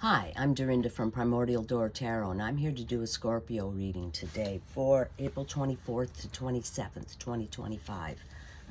Hi, I'm Dorinda from PrimordialDor Tarot, and I'm here to do a Scorpio reading today for April 24th to 27th, 2025.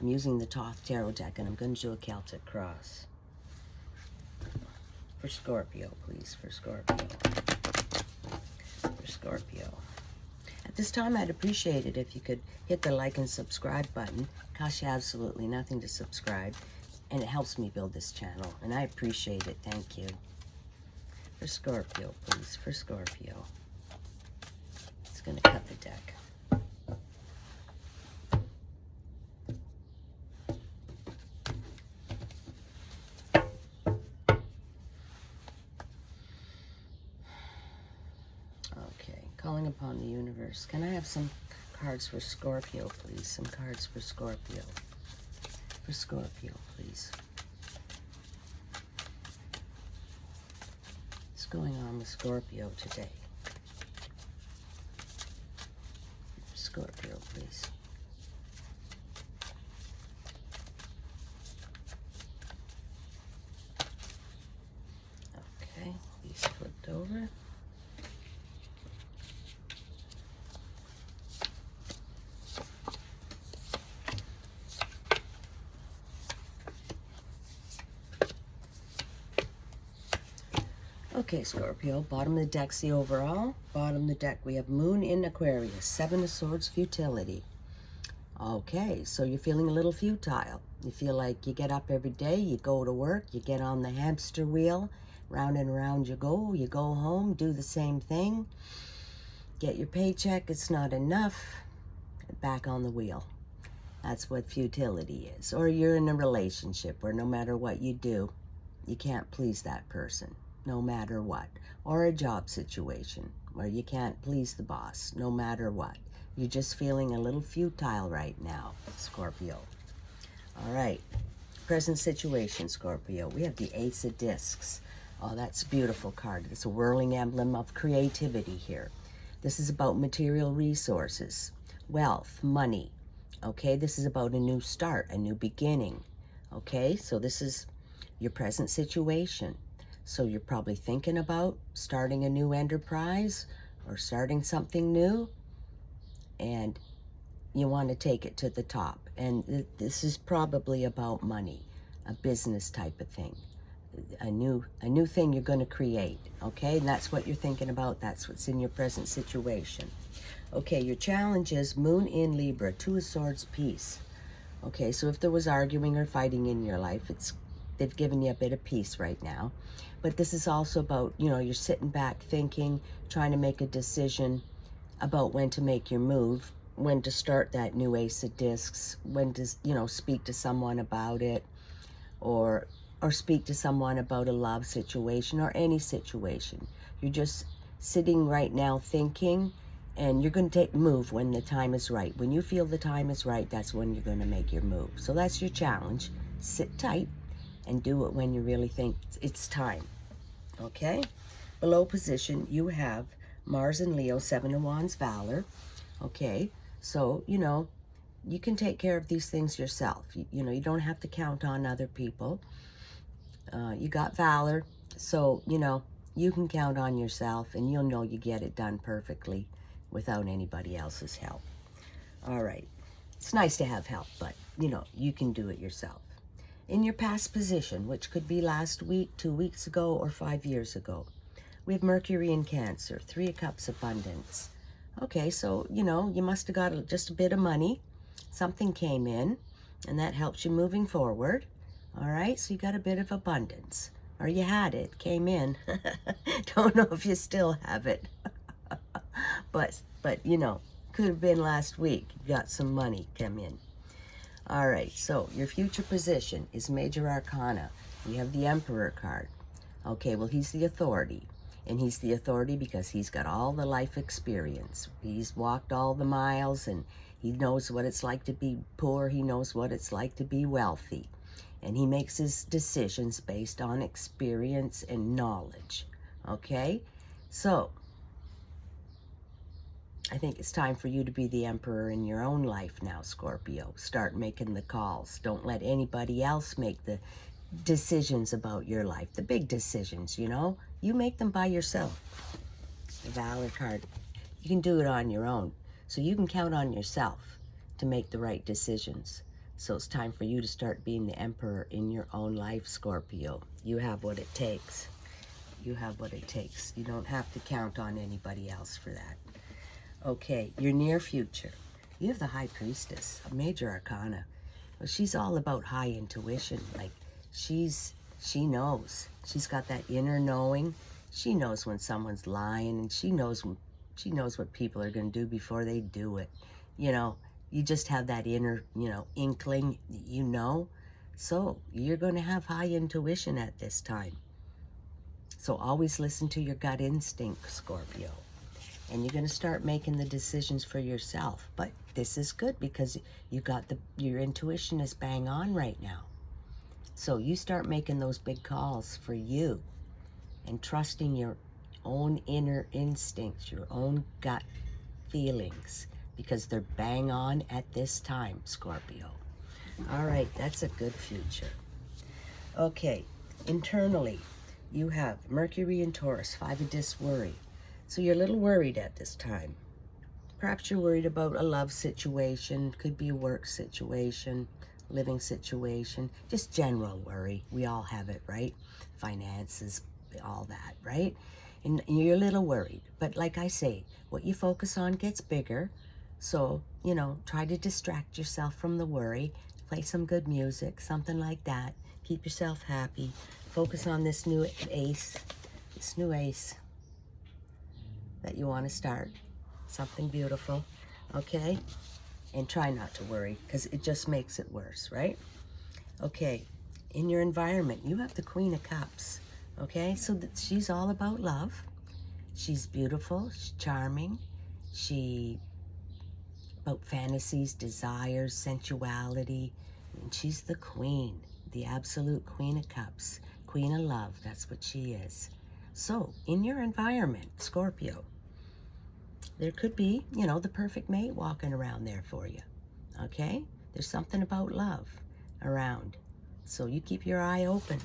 I'm using the Thoth Tarot deck, and I'm going to do a Celtic cross. For Scorpio, please, for Scorpio. For Scorpio. At this time, I'd appreciate it if you could hit the like and subscribe button. It costs you absolutely nothing to subscribe, and it helps me build this channel, and I appreciate it. Thank you. For Scorpio, please, for Scorpio. It's going to cut the deck. Okay, calling upon the universe. Can I have some cards for Scorpio, please? Some cards for Scorpio. For Scorpio, please. What's going on with Scorpio today? Scorpio, please. Okay, these flipped over. Okay, Scorpio, bottom of the deck's the overall. Bottom of the deck, we have Moon in Aquarius, Seven of Swords, futility. Okay, so you're feeling a little futile. You feel like you get up every day, you go to work, you get on the hamster wheel, round and round you go home, do the same thing, get your paycheck, it's not enough, back on the wheel. That's what futility is. Or you're in a relationship where no matter what you do, you can't please that person, no matter what. Or a job situation where you can't please the boss, no matter what. You're just feeling a little futile right now, Scorpio. All right, present situation, Scorpio. We have the Ace of Discs. Oh, that's a beautiful card. It's a whirling emblem of creativity here. This is about material resources, wealth, money. Okay, this is about a new start, a new beginning. Okay, so this is your present situation. So you're probably thinking about starting a new enterprise or starting something new, and you want to take it to the top. And this is probably about money, a business type of thing, a new thing you're going to create. Okay, and that's what you're thinking about. That's what's in your present situation. Okay, your challenge is Moon in Libra, Two of Swords, peace. Okay, so if there was arguing or fighting in your life, they've given you a bit of peace right now. But this is also about, you're sitting back thinking, trying to make a decision about when to make your move, when to start that new Ace of Discs, when to, speak to someone about it, or speak to someone about a love situation or any situation. You're just sitting right now thinking, and you're going to move when the time is right. When you feel the time is right, that's when you're going to make your move. So that's your challenge. Sit tight and do it when you really think it's time. Okay? Below position, you have Mars and Leo, Seven of Wands, Valor. Okay? So, you can take care of these things yourself. You don't have to count on other people. You got Valor. So, you can count on yourself, and you'll know you get it done perfectly without anybody else's help. All right. It's nice to have help, but, you can do it yourself. In your past position, which could be last week, 2 weeks ago, or 5 years ago, we have Mercury in Cancer, Three of Cups, abundance. Okay, so, you must have got just a bit of money. Something came in, and that helps you moving forward. All right, so you got a bit of abundance. Or you had it, came in. Don't know if you still have it. but, could have been last week. You got some money come in. All right, so your future position is Major Arcana. You have the Emperor card. Okay, well, he's the authority. And he's the authority because he's got all the life experience. He's walked all the miles, and he knows what it's like to be poor. He knows what it's like to be wealthy. And he makes his decisions based on experience and knowledge. Okay? So, I think it's time for you to be the emperor in your own life now, Scorpio. Start making the calls. Don't let anybody else make the decisions about your life, the big decisions, you know, you make them by yourself. The Valor card. You can do it on your own. So you can count on yourself to make the right decisions. So it's time for you to start being the emperor in your own life, Scorpio. You have what it takes. You have what it takes. You don't have to count on anybody else for that. Okay, your near future. You have the High Priestess, a major arcana. Well, she's all about high intuition. Like, she knows. She's got that inner knowing. She knows when someone's lying, and she knows what people are going to do before they do it. You know, you just have that inner, you know, inkling, you know. So you're going to have high intuition at this time. So always listen to your gut instinct, Scorpio. And you're going to start making the decisions for yourself. But this is good because you got your intuition is bang on right now. So you start making those big calls for you and trusting your own inner instincts, your own gut feelings, because they're bang on at this time, Scorpio. All right, that's a good future. Okay, internally, you have Mercury and Taurus, 5 of Discs, worry. So you're a little worried at this time. Perhaps you're worried about a love situation, could be a work situation, living situation, just general worry. We all have it, right? Finances, all that, right? And you're a little worried. But like I say, what you focus on gets bigger. So, you know, try to distract yourself from the worry. Play some good music, something like that. Keep yourself happy. Focus on this new ace that you want to start. Something beautiful, okay? And try not to worry, because it just makes it worse, right? Okay, in your environment, you have the Queen of Cups, okay? So she's all about love. She's beautiful, she's charming. About fantasies, desires, sensuality. And she's the queen, the absolute Queen of Cups. Queen of love, that's what she is. So, in your environment, Scorpio, there could be, you know, the perfect mate walking around there for you, okay? There's something about love around. So you keep your eye open,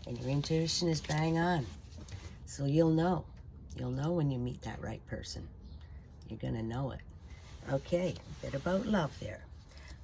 and your intuition is bang on. So you'll know. You'll know when you meet that right person. You're gonna know it. Okay, a bit about love there.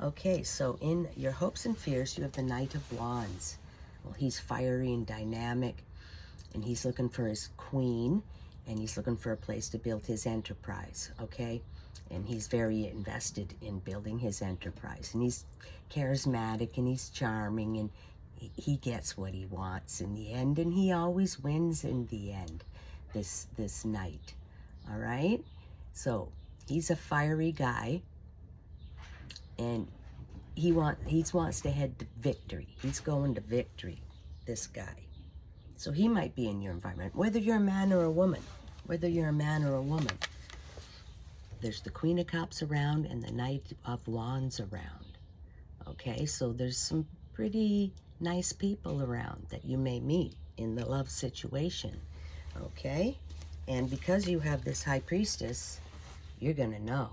Okay, so in your hopes and fears, you have the Knight of Wands. Well, he's fiery and dynamic, and he's looking for his queen, and he's looking for a place to build his enterprise, okay? And he's very invested in building his enterprise. And he's charismatic, and he's charming, and he gets what he wants in the end, and he always wins in the end, this knight, all right? So he's a fiery guy, and he wants to head to victory. He's going to victory, this guy. So he might be in your environment, whether you're a man or a woman. Whether you're a man or a woman. There's the Queen of Cups around and the Knight of Wands around. Okay, so there's some pretty nice people around that you may meet in the love situation. Okay, and because you have this High Priestess, you're going to know.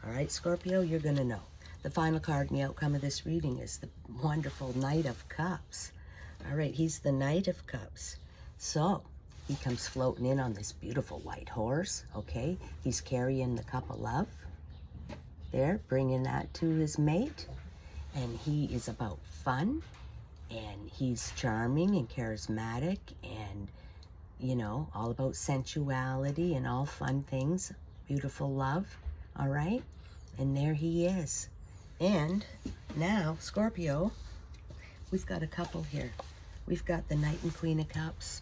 All right, Scorpio, you're going to know. The final card in the outcome of this reading is the wonderful Knight of Cups. All right, he's the Knight of Cups. So he comes floating in on this beautiful white horse, okay? He's carrying the cup of love there, bringing that to his mate. And he is about fun, and he's charming and charismatic and, you know, all about sensuality and all fun things, beautiful love, all right? And there he is. And now, Scorpio, we've got a couple here. We've got the Knight and Queen of Cups.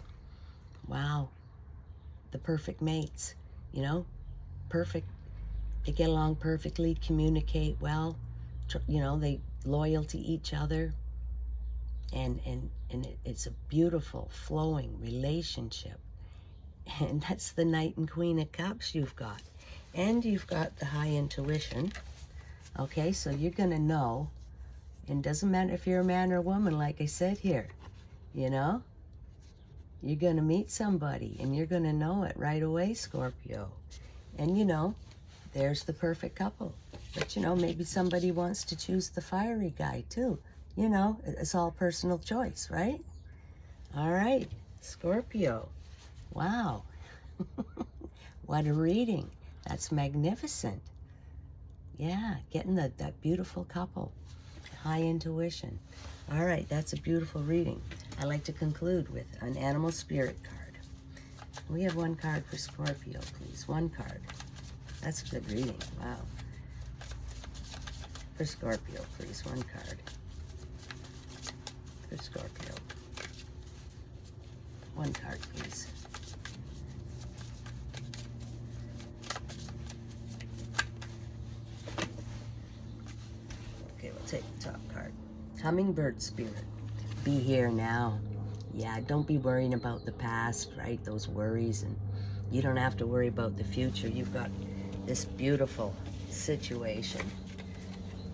Wow, the perfect mates, you know, perfect. They get along perfectly, communicate well, you know, they loyal to each other, and it's a beautiful, flowing relationship. And that's the Knight and Queen of Cups you've got. And you've got the high intuition. Okay, so you're gonna know, and doesn't matter if you're a man or a woman, like I said here, you know, you're going to meet somebody, and you're going to know it right away, Scorpio. And, you know, there's the perfect couple. But, you know, maybe somebody wants to choose the fiery guy, too. you know, it's all personal choice, right? All right, Scorpio. Wow. What a reading. That's magnificent. Yeah, getting that beautiful couple. High intuition. All right, that's a beautiful reading. I like to conclude with an animal spirit card. We have one card for Scorpio, please. One card. That's a good reading. Wow. For Scorpio, please. One card. For Scorpio. One card, please. Okay, we'll take the top card. Hummingbird spirit. Be here now. Yeah, don't be worrying about the past, right? Those worries, and you don't have to worry about the future. You've got this beautiful situation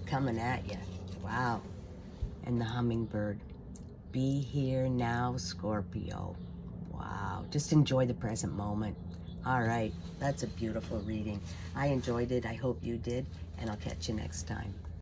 coming at you. Wow. And the hummingbird. Be here now, Scorpio. Wow. Just enjoy the present moment. All right. That's a beautiful reading. I enjoyed it. I hope you did. And I'll catch you next time.